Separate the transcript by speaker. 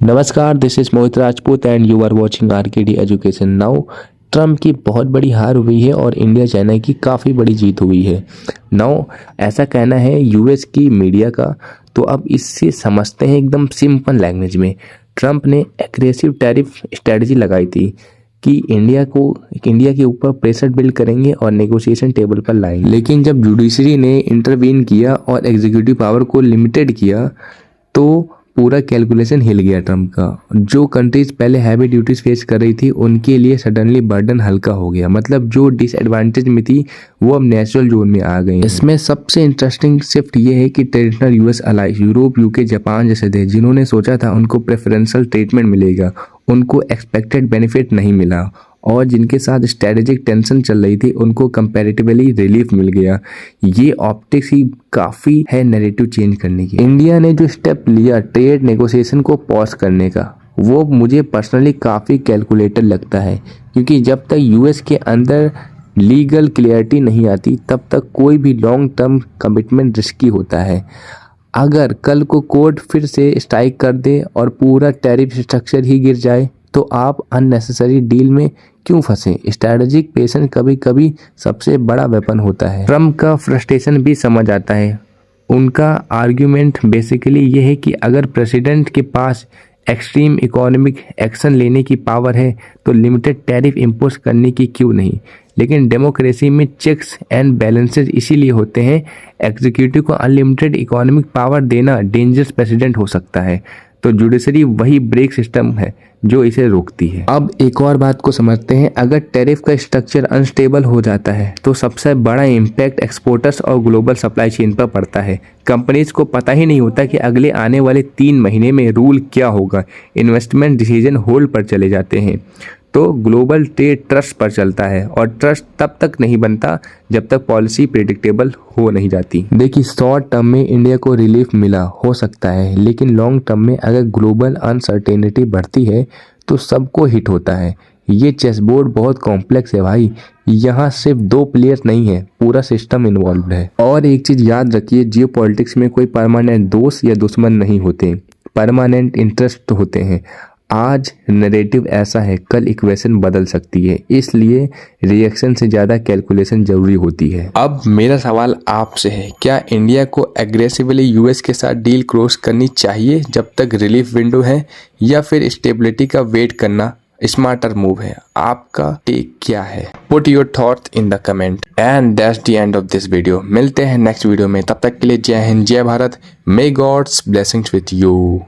Speaker 1: नमस्कार, this is Mohit Rajput and you are watching RKD education now. Trump की बहुत बड़ी हार हुई है और इंडिया चाइना की काफ़ी बड़ी जीत हुई है। नाउ ऐसा कहना है यूएस की मीडिया का। तो अब इससे समझते हैं एकदम सिंपल लैंग्वेज में। ट्रम्प ने एग्रेसिव टैरिफ स्ट्रेटजी लगाई थी कि इंडिया के ऊपर प्रेशर बिल्ड करेंगे और नेगोशिएशन टेबल पर लाएंगे। लेकिन जब जुडिशरी ने इंटरवीन किया और एग्जीक्यूटिव पावर को लिमिटेड किया तो पूरा कैलकुलेशन हिल गया ट्रम्प का। जो कंट्रीज पहले हैवी ड्यूटीज फेस कर रही थी उनके लिए सडनली बर्डन हल्का हो गया। मतलब जो डिसएडवांटेज में थी वो अब नेचुरल जोन में आ गई। इसमें सबसे इंटरेस्टिंग शिफ्ट ये है कि traditional US allies Europe, UK, Japan जैसे थे जिन्होंने सोचा था उनको प्रेफरेंशियल ट्रीटमेंट मिलेगा, उनको एक्सपेक्टेड बेनिफिट नहीं मिला और जिनके साथ स्ट्रेटेजिक टेंशन चल रही थी उनको कंपैरेटिवली रिलीफ मिल गया। ये ऑप्टिक्स ही काफ़ी है नैरेटिव चेंज करने की। इंडिया ने जो स्टेप लिया ट्रेड नेगोशिएशन को पॉज करने का, वो मुझे पर्सनली काफ़ी कैलकुलेटेड लगता है, क्योंकि जब तक यूएस के अंदर लीगल क्लियरिटी नहीं आती तब तक कोई भी लॉन्ग टर्म कमिटमेंट रिस्की होता है। अगर कल को कोर्ट फिर से स्ट्राइक कर दे और पूरा टैरिफ स्ट्रक्चर ही गिर जाए तो आप अननेसेसरी डील में क्यों फंसे। स्ट्रैटेजिक पेशेंस कभी कभी सबसे बड़ा वेपन होता है। ट्रम्प का फ्रस्ट्रेशन भी समझ आता है। उनका आर्ग्यूमेंट बेसिकली ये है कि अगर प्रेसिडेंट के पास एक्सट्रीम इकोनॉमिक एक्शन लेने की पावर है तो लिमिटेड टैरिफ इम्पोज करने की क्यों नहीं। लेकिन डेमोक्रेसी में चेक्स एंड बैलेंसेस इसीलिए होते हैं। एग्जीक्यूटिव को अनलिमिटेड इकोनॉमिक पावर देना डेंजरस प्रेसिडेंट हो सकता है, तो जुडिशरी वही ब्रेक सिस्टम है जो इसे रोकती है। अब एक और बात को समझते हैं। अगर टैरिफ का स्ट्रक्चर अनस्टेबल हो जाता है तो सबसे बड़ा इम्पैक्ट एक्सपोर्टर्स और ग्लोबल सप्लाई चेन पर पड़ता है। कंपनीज को पता ही नहीं होता कि अगले आने वाले 3 महीने में रूल क्या होगा। इन्वेस्टमेंट डिसीजन होल्ड पर चले जाते हैं। तो ग्लोबल ट्रेड ट्रस्ट पर चलता है और ट्रस्ट तब तक नहीं बनता जब तक पॉलिसी प्रेडिक्टेबल हो नहीं जाती। देखिए, शॉर्ट टर्म में इंडिया को रिलीफ मिला हो सकता है, लेकिन लॉन्ग टर्म में अगर ग्लोबल अनसर्टेनिटी बढ़ती है तो सबको हिट होता है। ये चेसबोर्ड बहुत कॉम्प्लेक्स है भाई। यहाँ सिर्फ 2 प्लेयर्स नहीं है, पूरा सिस्टम इन्वॉल्व है। और एक चीज याद रखिए, जियोपॉलिटिक्स में कोई परमानेंट दोस्त या दुश्मन नहीं होते, परमानेंट इंटरेस्ट होते हैं। आज नैरेटिव ऐसा है, कल इक्वेशन बदल सकती है, इसलिए रिएक्शन से ज़्यादा कैलकुलेशन जरूरी होती है। अब मेरा सवाल आपसे है, क्या इंडिया को एग्रेसिवली यूएस के साथ डील क्लोज करनी चाहिए जब तक रिलीफ विंडो है, या फिर स्टेबिलिटी का वेट करना स्मार्टर मूव है? आपका टेक क्या है? Put your thoughts in the comment and that's the end of this video. मिलते हैं नेक्स्ट वीडियो में, तब तक के लिए जय हिंद, जय भारत। मे गॉड्स ब्लेसिंग्स विथ यू।